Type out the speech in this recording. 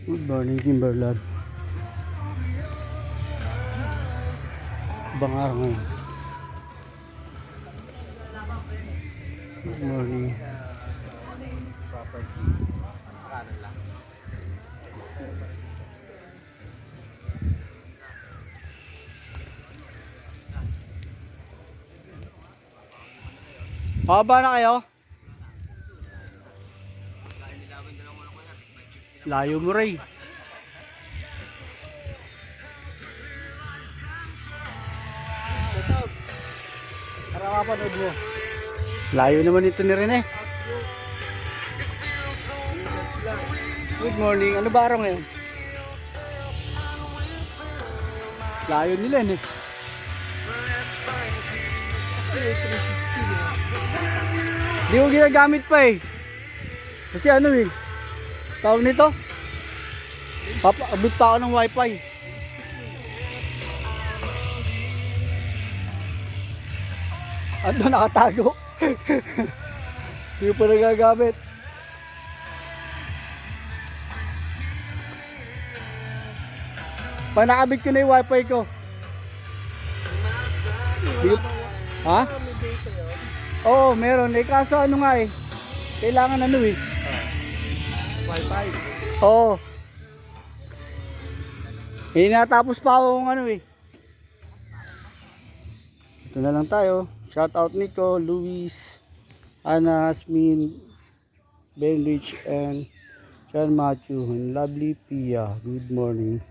Good morning, Timberland. Ibang araw ngayon. Good morning. Mababa na kayo? Layo mo rin. Para mapanood mo. Layo naman ito ni Rene. Good morning. Ano ba araw ngayon? Layo nila eh. Di ko ginagamit pa eh. Kasi ano eh. Tawag nito? Papaabot pa ako ng wifi. Ando nakatago. Hindi ko pa nagagamit. Panakabit ko na yung wifi ko. Ha? Oo, meron. Eh kaso ano nga eh. Kailangan ano eh. Wifi. Oo. Eh natapos pa ako ng ano eh. Ito na lang tayo. Shout out Nico, Luis, Ana, Asmin, Ben Rich, and John Matthew, and lovely Pia. Good morning.